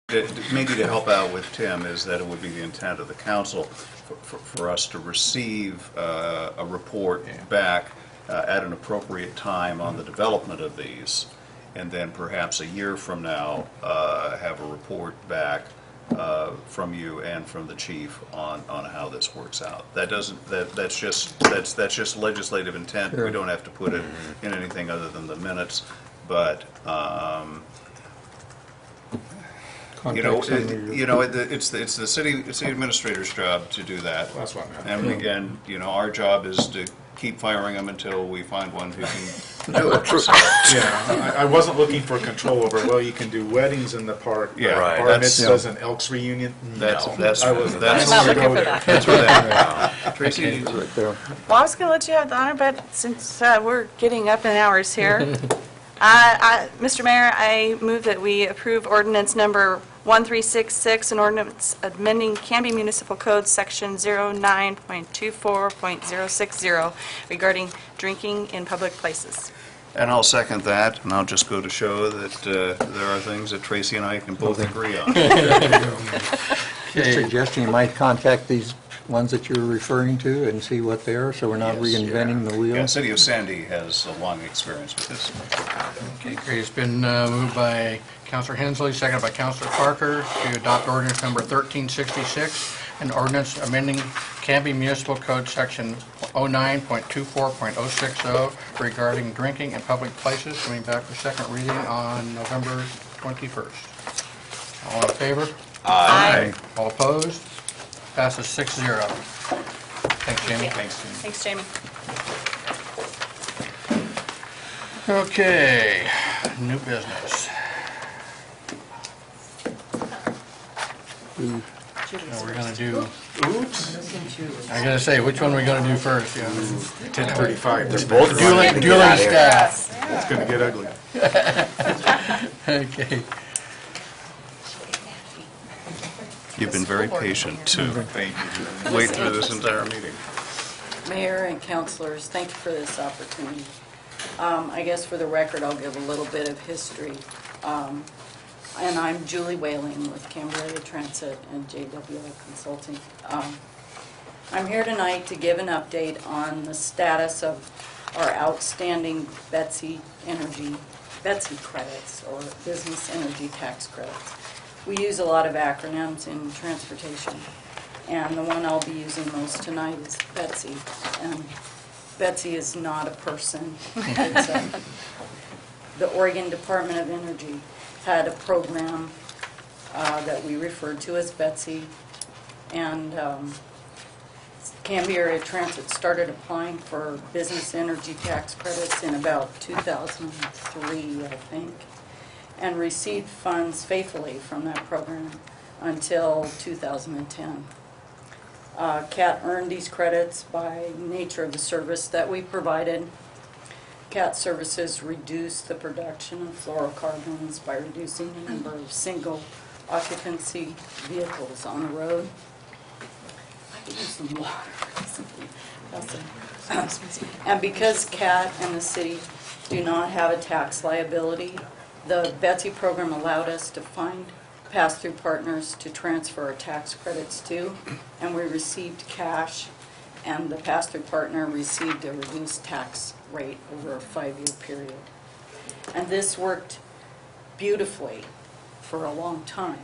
Maybe to help out with Tim, is that it would be the intent of the council for us to receive a report back at an appropriate time on the development of these, and then perhaps a year from now have a report back from you and from the chief on how this works out. That's just legislative intent. Sure. We don't have to put it in anything other than the minutes, but it's the city administrator's job to do that. That's what I meant. And our job is to keep firing them until we find one who can do it. So, Yeah, I wasn't looking for control over, well, you can do weddings in the park, Yeah, right. bar That's- mitzvahs and Elks reunion. That's No, that's I wasn't. that's I'm not where looking go for there. that. that's where that. Tracy, Right there. Well, I was going to let you have the honor, but since we're getting up in hours here, Mr. Mayor, I move that we approve ordinance number 1366, an ordinance amending Canby Municipal Code Section 09.24.060 regarding drinking in public places. and I'll second that, and I'll just go to show that there are things that Tracy and I can both agree on. Just suggesting you might contact these ones that you're referring to and see what they are, so we're not Yes, reinventing the wheel. Yeah, City of Sandy has a long experience with this. Okay, great. It's been moved by Councilor Hensley, seconded by Councilor Parker to adopt ordinance number 1366, an ordinance amending Canby Municipal Code Section 09.24.060 regarding drinking in public places, coming back for second reading on November 21st. All in favor? Aye. All opposed? Passes 6-0. Thanks, Jamie. Thanks, Jamie. Okay, new business. So we're gonna do, Oops, I gotta say, which one are we gonna do first? Yeah. 10:35. They're Dueling staff. It's gonna get ugly. Okay. You've been very patient to Thank you. wait through this entire meeting. Mayor and councilors, thank you for this opportunity. I guess for the record, I'll give a little bit of history. And I'm Julie Whaling with Cambria Transit and JWI Consulting. I'm here tonight to give an update on the status of our outstanding Betsy credits, or business energy tax credits. We use a lot of acronyms in transportation, and the one I'll be using most tonight is Betsy. And Betsy is not a person. It's the Oregon Department of Energy had a program that we referred to as Betsy, and Canby Area Transit started applying for business energy tax credits in about 2003, I think, and received funds faithfully from that program until 2010. CAT earned these credits by nature of the service that we provided. CAT services reduce the production of fluorocarbons by reducing the number of single occupancy vehicles on the road. I could use some water. And because CAT and the city do not have a tax liability, the Betsy program allowed us to find pass-through partners to transfer our tax credits to, and we received cash, and the pass-through partner received a reduced tax rate over a 5-year period. And this worked beautifully for a long time.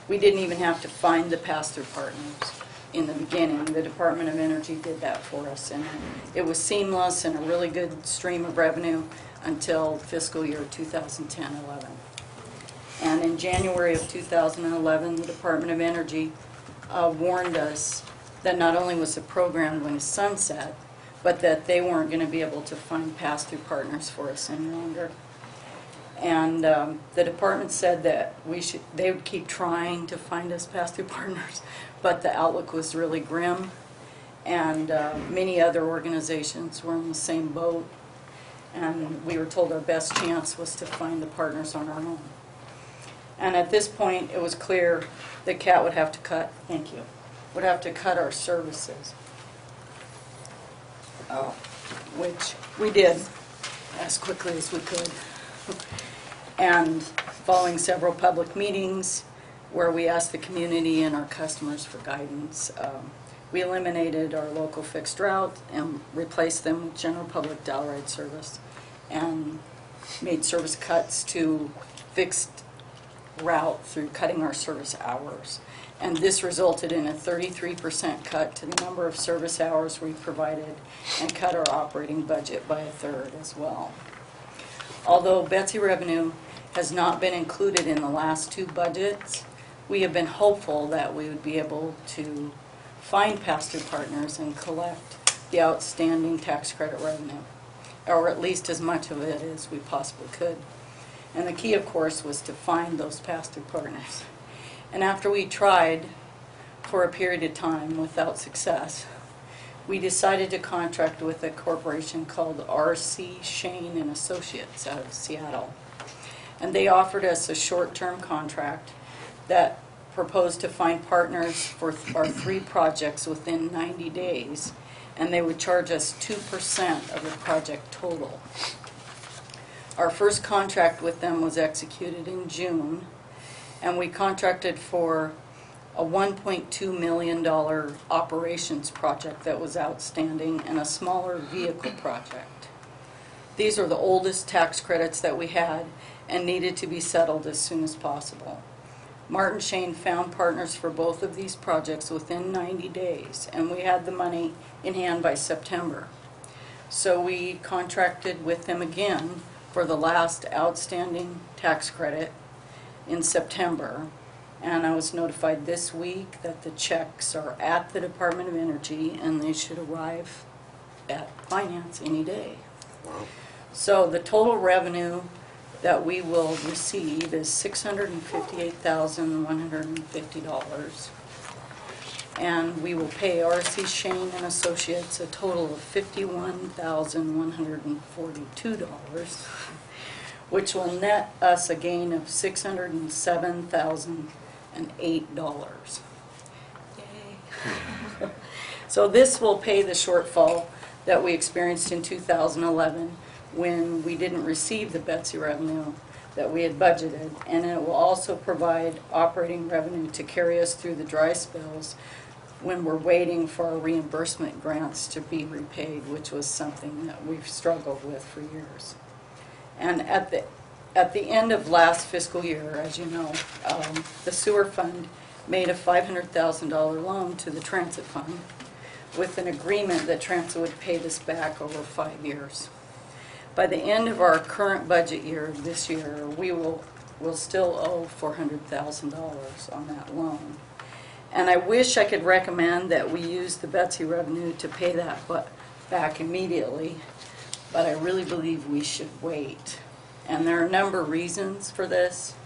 We didn't even have to find the pass-through partners in the beginning. The Department of Energy did that for us, and it was seamless and a really good stream of revenue until fiscal year 2010-11. And in January of 2011, the Department of Energy warned us that not only was the program going to sunset, but that they weren't going to be able to find pass-through partners for us any longer. And the department said that they would keep trying to find us pass-through partners, but the outlook was really grim, and many other organizations were in the same boat, and we were told our best chance was to find the partners on our own. And at this point, it was clear that CAT would have to cut, would have to cut our services, which we did as quickly as we could. And following several public meetings where we asked the community and our customers for guidance. We eliminated our local fixed route and replaced them with general public dial ride service, and made service cuts to fixed route through cutting our service hours. And this resulted in a 33% cut to the number of service hours we provided, and cut our operating budget by a third as well. Although Betsy revenue has not been included in the last two budgets, we have been hopeful that we would be able to find pass-through partners and collect the outstanding tax credit revenue, or at least as much of it as we possibly could. And the key, of course, was to find those pass-through partners. And after we tried for a period of time without success, we decided to contract with a corporation called R.C. Shane and Associates out of Seattle. And they offered us a short-term contract that proposed to find partners for our 3 projects within 90 days, and they would charge us 2% of the project total. Our first contract with them was executed in June, and we contracted for a $1.2 million operations project that was outstanding, and a smaller vehicle project. These are the oldest tax credits that we had and needed to be settled as soon as possible. Martin Shane found partners for both of these projects within 90 days, and we had the money in hand by September. So we contracted with them again for the last outstanding tax credit in September, and I was notified this week that the checks are at the Department of Energy and they should arrive at finance any day. Wow. So the total revenue that we will receive is $658,150. And we will pay R.C. Shane and Associates a total of $51,142, which will net us a gain of $607,008. Yay. So this will pay the shortfall that we experienced in 2011 when we didn't receive the Betsy revenue that we had budgeted, and it will also provide operating revenue to carry us through the dry spells when we're waiting for our reimbursement grants to be repaid, which was something that we've struggled with for years. And at the end of last fiscal year, as you know, the sewer fund made a $500,000 loan to the transit fund with an agreement that transit would pay this back over 5 years. By the end of our current budget year, this year, we'll still owe $400,000 on that loan. And I wish I could recommend that we use the Betsy revenue to pay that back immediately, but I really believe we should wait. And there are a number of reasons for this.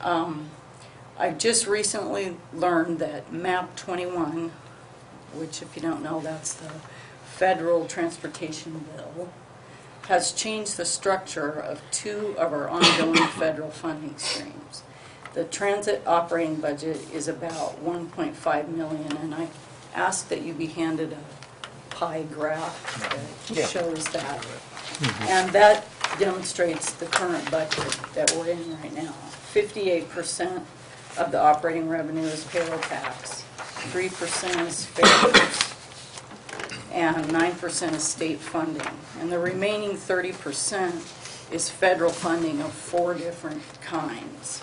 I just recently learned that MAP 21, which if you don't know, that's the federal transportation bill, has changed the structure of 2 of our ongoing federal funding streams. The transit operating budget is about $1.5 million, and I asked that you be handed a pie graph that shows that. And that demonstrates the current budget that we're in right now. 58% of the operating revenue is payroll tax, 3% is fares, and 9% is state funding. And the remaining 30% is federal funding of 4 different kinds.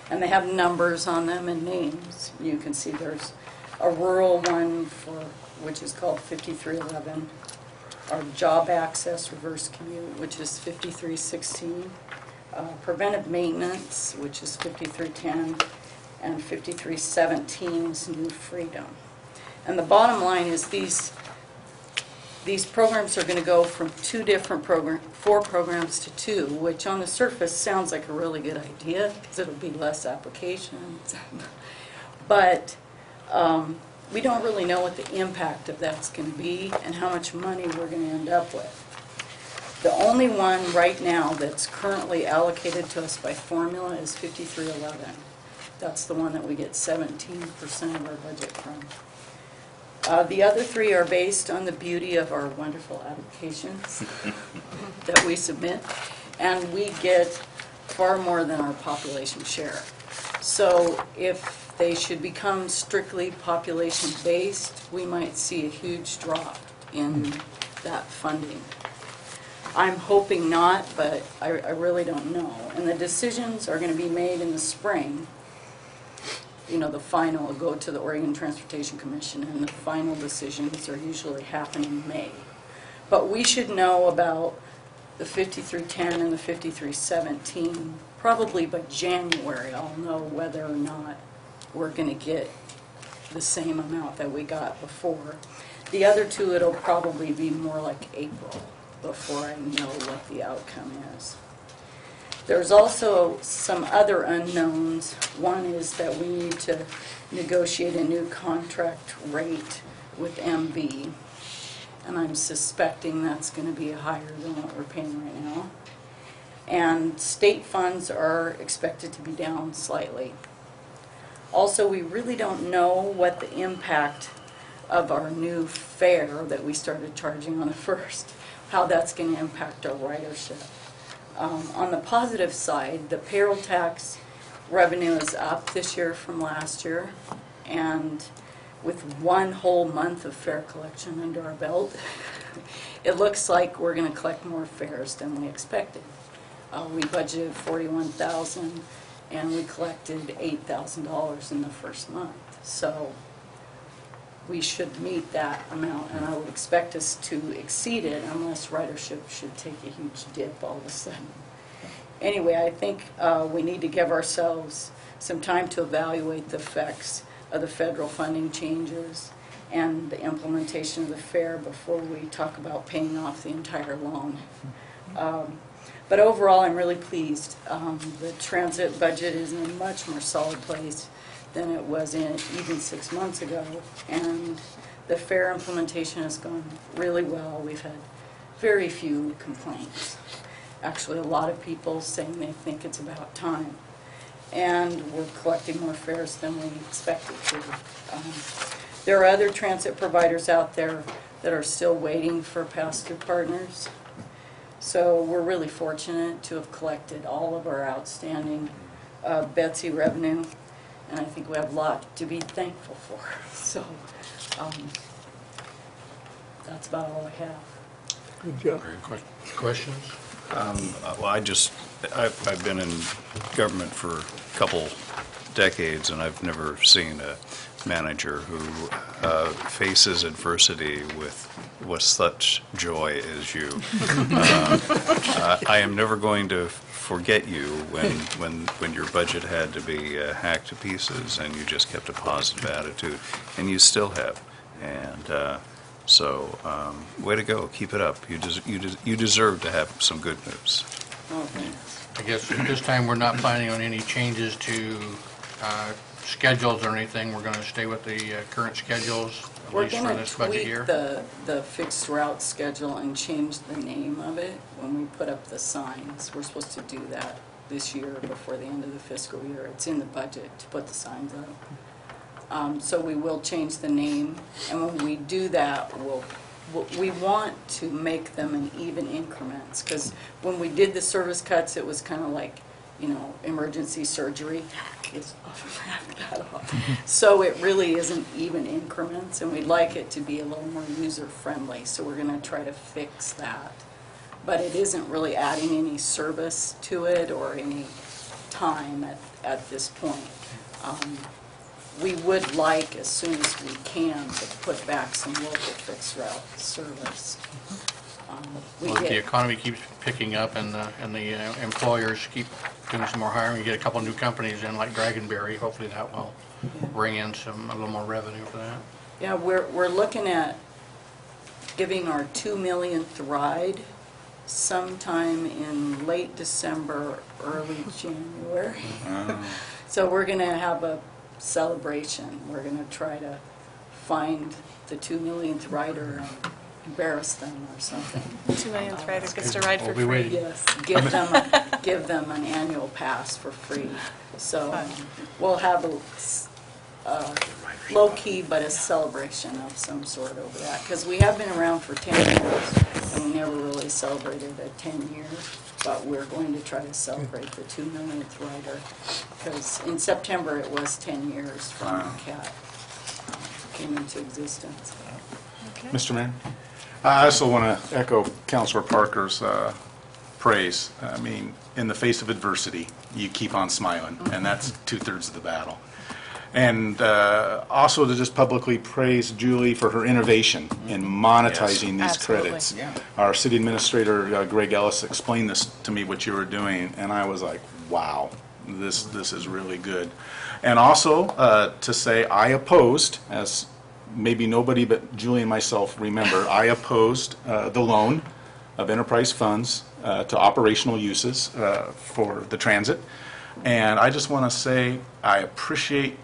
And they have numbers on them and names. You can see there's a rural one which is called 5311, our job access reverse commute, which is 5316, preventive maintenance, which is 5310, and 5317 is New Freedom. And the bottom line is these programs are going to go from 4 programs to 2, which on the surface sounds like a really good idea because it'll be less applications. But we don't really know what the impact of that's going to be and how much money we're going to end up with. The only one right now that's currently allocated to us by formula is 5311. That's the one that we get 17% of our budget from. The other 3 are based on the beauty of our wonderful applications that we submit, and we get far more than our population share. So if they should become strictly population-based, we might see a huge drop in that funding. I'm hoping not, but I really don't know. And the decisions are going to be made in the spring. You know, the final will go to the Oregon Transportation Commission, and the final decisions are usually happen in May. But we should know about the 5310 and the 5317, probably by January. I'll know whether or not we're going to get the same amount that we got before. The other two, it'll probably be more like April before I know what the outcome is. There's also some other unknowns. One is that we need to negotiate a new contract rate with MV, and I'm suspecting that's going to be higher than what we're paying right now. And state funds are expected to be down slightly. Also, we really don't know what the impact of our new fare that we started charging on the 1st, how that's going to impact our ridership. On the positive side, the payroll tax revenue is up this year from last year, and with one whole month of fare collection under our belt, it looks like we're going to collect more fares than we expected. We budgeted $41,000, and we collected $8,000 in the first month. So we should meet that amount, and I would expect us to exceed it unless ridership should take a huge dip all of a sudden. Anyway, I think we need to give ourselves some time to evaluate the effects of the federal funding changes and the implementation of the fare before we talk about paying off the entire loan. But overall, I'm really pleased. The transit budget is in a much more solid place than it was in even 6 months ago, and the fare implementation has gone really well. We've had very few complaints. Actually, a lot of people saying they think it's about time, and we're collecting more fares than we expected to. There are other transit providers out there that are still waiting for pass-through partners, so we're really fortunate to have collected all of our outstanding Betsy revenue, and I think we have a lot to be thankful for. So that's about all I have. Good job. Questions? Well, I've been in government for a couple decades, and I've never seen a manager who faces adversity with such joy as you. I am never going to forget you when your budget had to be hacked to pieces, and you just kept a positive attitude, and you still have. And so, way to go! Keep it up. You deserve to have some good news. Oh, thanks. I guess at this time, we're not planning on any changes to schedules or anything. We're going to stay with the current schedules, at We're least for going to this budget tweak year. the fixed route schedule and change the name of it when we put up the signs. We're supposed to do that this year before the end of the fiscal year. It's in the budget to put the signs up. So we will change the name, and when we do that, we want to make them in even increments, because when we did the service cuts, it was kind of like, you know, emergency surgery. It's that off. So it really isn't even increments, and we'd like it to be a little more user-friendly, so we're going to try to fix that. But it isn't really adding any service to it or any time at this point. We would like, as soon as we can, to put back some local fixed route service. Well, if the economy keeps picking up and the employers keep doing some more hiring, you get a couple new companies in like Dragonberry, hopefully that will bring in a little more revenue for that. Yeah, we're looking at giving our 2 millionth ride sometime in late December, early January. So we're going to have a celebration. We're going to try to find the 2 millionth rider and embarrass them or something. 2 millionth rider gets to ride for We'll be free. waiting. Yes, give them an annual pass for free. So we'll have low-key, but a celebration of some sort over that. Because we have been around for 10 years, and we never really celebrated a 10 years. But we're going to try to celebrate the 2 millionth rider. Because in September, it was 10 years from when CAT came into existence. Mr. Mayor? I also want to echo Councilor Parker's praise. I mean, in the face of adversity, you keep on smiling, and that's 2/3 of the battle. And also to just publicly praise Julie for her innovation in monetizing these Absolutely. credits. Yeah. Our city administrator, Greg Ellis, explained this to me, what you were doing, and I was like, wow, this is really good. And also to say I opposed, as maybe nobody but Julie and myself remember, I opposed the loan of enterprise funds to operational uses for the transit. And I just want to say I appreciate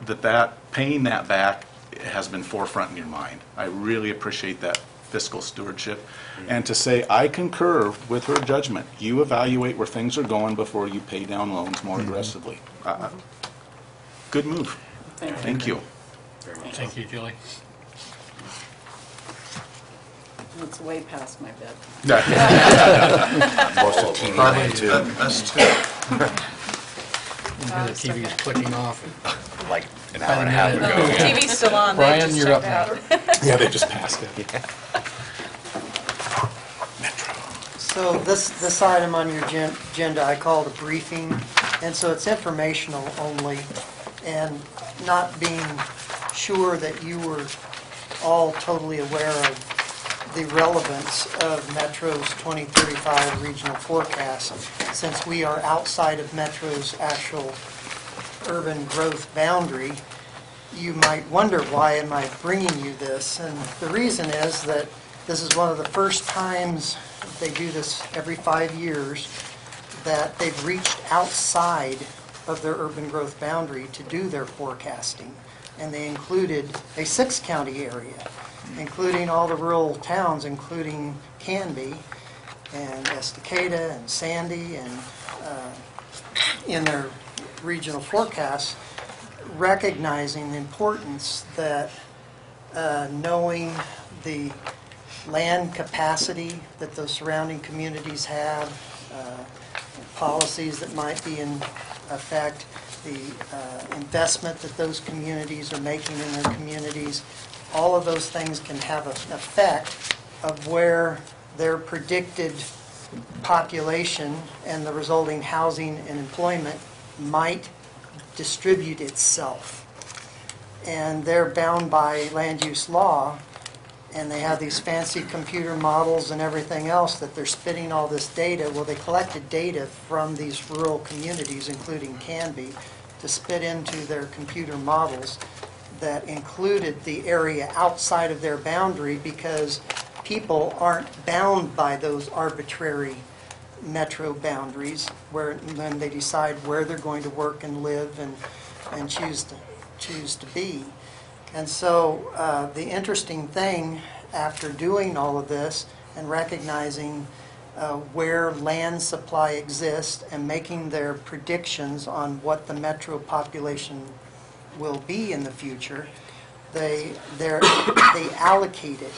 that paying that back has been forefront in your mind. I really appreciate that fiscal stewardship. And to say I concur with her judgment. You evaluate where things are going before you pay down loans more aggressively. Good move. Thank you. Thank you, Julie. It's way past my bed. Most of TV land too, Us too. The TV is clicking off. like an hour and a half ago. TV's still on. They Brian, just you're checked up out. Yeah, they just passed it. So this item on your agenda, I called a briefing, and so it's informational only, and not being sure that you were all totally aware of the relevance of Metro's 2035 regional forecast, since we are outside of Metro's actual urban growth boundary. You might wonder, why am I bringing you this? And the reason is that this is one of the first times, they do this every 5 years, that they've reached outside of their urban growth boundary to do their forecasting. And they included a 6-county area, including all the rural towns, including Canby and Estacada and Sandy, and in their regional forecasts, recognizing the importance that knowing the land capacity that those surrounding communities have, policies that might be in effect, the investment that those communities are making in their communities, all of those things can have an effect of where their predicted population and the resulting housing and employment might distribute itself. And they're bound by land use law, and they have these fancy computer models and everything else that they're spitting all this data. Well, they collected data from these rural communities, including Canby, to spit into their computer models that included the area outside of their boundary, because people aren't bound by those arbitrary metro boundaries when they decide where they're going to work and live and choose to be. And so the interesting thing, after doing all of this and recognizing where land supply exists and making their predictions on what the metro population will be in the future, they allocated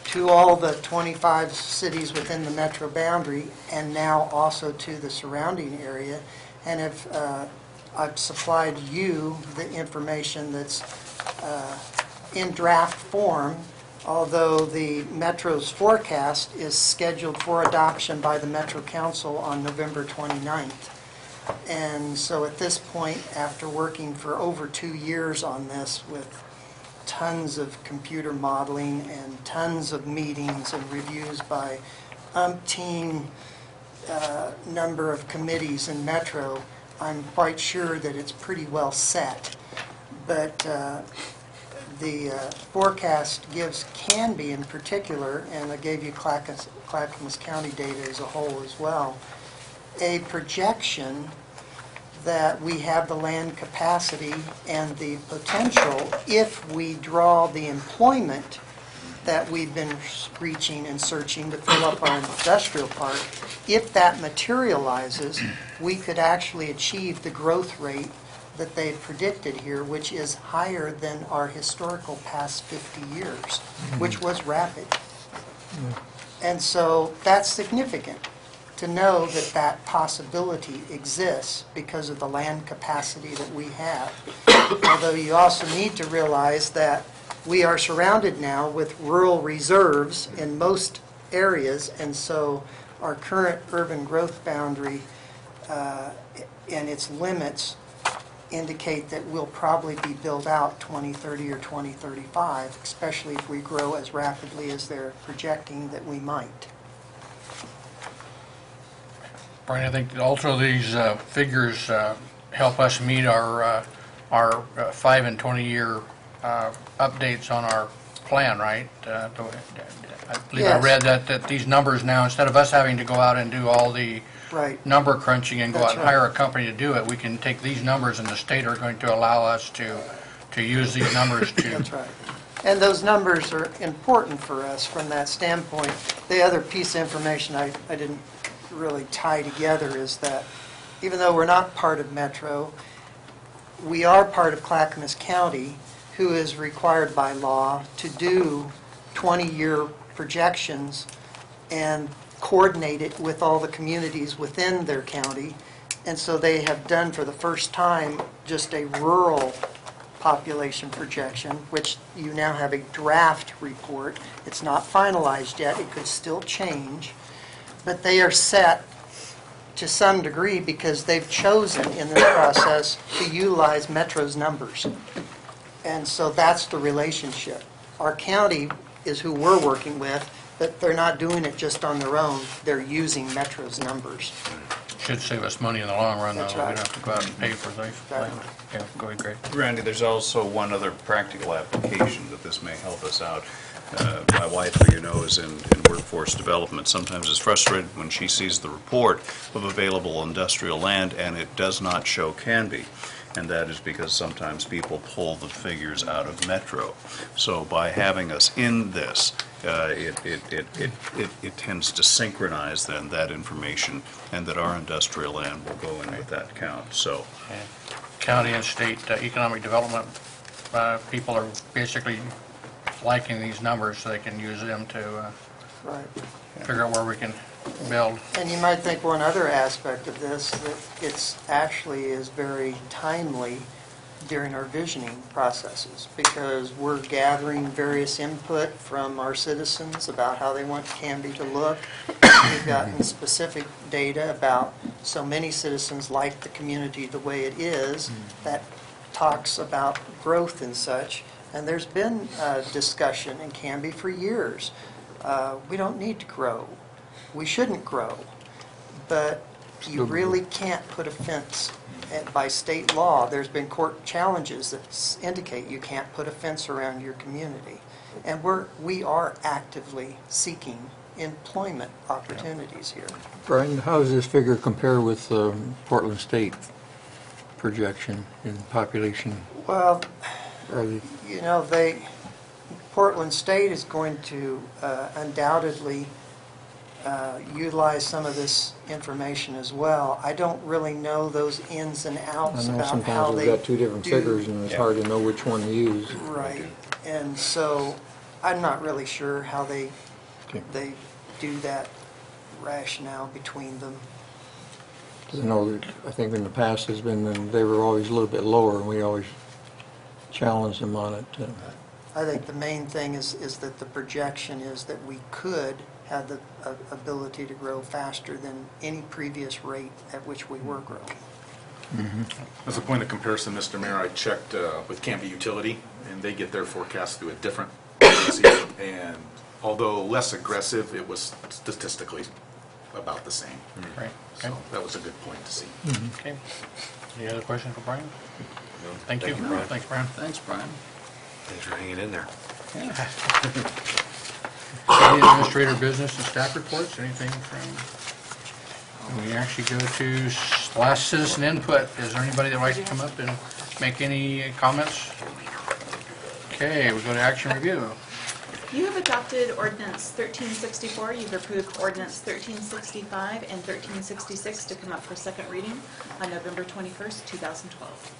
to all the 25 cities within the metro boundary, and now also to the surrounding area. And if I've supplied you the information that's in draft form, although the Metro's forecast is scheduled for adoption by the Metro Council on November 29th. And so at this point, after working for over 2 years on this with tons of computer modeling and tons of meetings and reviews by umpteen number of committees in Metro, I'm quite sure that it's pretty well set. But the forecast gives Canby in particular, and I gave you Clackamas County data as a whole as well, a projection that we have the land capacity and the potential, if we draw the employment that we've been reaching and searching to fill up our industrial park, if that materializes, we could actually achieve the growth rate that they've predicted here, which is higher than our historical past 50 years, which was rapid. And so that's significant to know that that possibility exists because of the land capacity that we have. Although you also need to realize that we are surrounded now with rural reserves in most areas, and so our current urban growth boundary and its limits indicate that we'll probably be built out 2030 or 2035, especially if we grow as rapidly as they're projecting that we might. Brian, I think also these figures help us meet our 5 and 20-year updates on our plan, right? I believe I Yes. read that these numbers now, instead of us having to go out and do all the Right. number crunching and go That's out and right. hire a company to do it, we can take these numbers, and the state are going to allow us to use these numbers to... That's right. And those numbers are important for us from that standpoint. The other piece of information I didn't really tie together is that even though we're not part of Metro, we are part of Clackamas County, who is required by law to do 20-year projections and coordinate it with all the communities within their county. And so they have done for the first time just a rural population projection, which you now have a draft report. It's not finalized yet. It could still change. But they are set to some degree because they've chosen in this process to utilize Metro's numbers. And so that's the relationship. Our county is who we're working with, but they're not doing it just on their own. They're using Metro's numbers. Should save us money in the long run, though. That's We don't right. have to go out and pay for these. Exactly. Yeah, go ahead, Greg. Randy, there's also one other practical application that this may help us out. My wife, who you know, is in workforce development, sometimes is frustrated when she sees the report of available industrial land and it does not show Canby. And that is because sometimes people pull the figures out of Metro. So by having us in this, it tends to synchronize then that information, and that our industrial land will go in with that count. So And county and state economic development people are basically liking these numbers so they can use them to Right. figure out where we can build. And you might think one other aspect of this, that it's actually is very timely during our visioning processes, because we're gathering various input from our citizens about how they want Canby to look. We've gotten specific data about so many citizens like the community the way it is, that talks about growth and such. And there's been discussion in Canby for years. We don't need to grow. We shouldn't grow, but you really can't put a fence. By state law, there's been court challenges that indicate you can't put a fence around your community. And we are actively seeking employment opportunities here. Brian, how does this figure compare with Portland State projection in population? Well, Are they- you know, Portland State is going to undoubtedly utilize some of this information as well. I don't really know those ins and I outs know about how sometimes they we've got two different do- figures and it's hard to know which one to use. Right, and so I'm not really sure how they Okay. do that rationale between them. 'Cause I know that, I think in the past has been, they were always a little bit lower and we always challenged them on it. I think the main thing is that the projection is that we could have the ability to grow faster than any previous rate at which we were growing. As a point of comparison, Mr. Mayor, I checked with Canby Utility, and they get their forecast through a different agency. And although less aggressive, it was statistically about the same. Right. Okay. So that was a good point to see. Okay. Any other questions for Brian? Thank you. Thank you, Brian. Thanks, Brian. thanks, Brian. Thanks for hanging in there. Any administrator business and staff reports, anything from, we actually go to last citizen input. Is there anybody that would like to come up and make any comments? Okay, we go to action review. You have adopted ordinance 1364, you've approved ordinance 1365 and 1366 to come up for second reading on November 21st, 2012.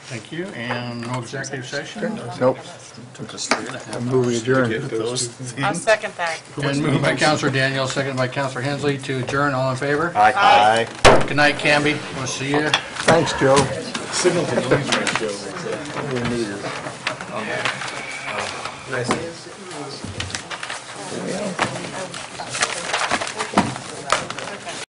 Thank you, and no executive session? Nope. Took us 3.5 Move we hours to adjourn. get those things. I'll second that. And moved by Counselor Daniels, seconded by Counselor Hensley to adjourn. All in favor? Aye. Good night, Canby. We'll see you. Thanks, Joe. Signal to noise ratio. We need it.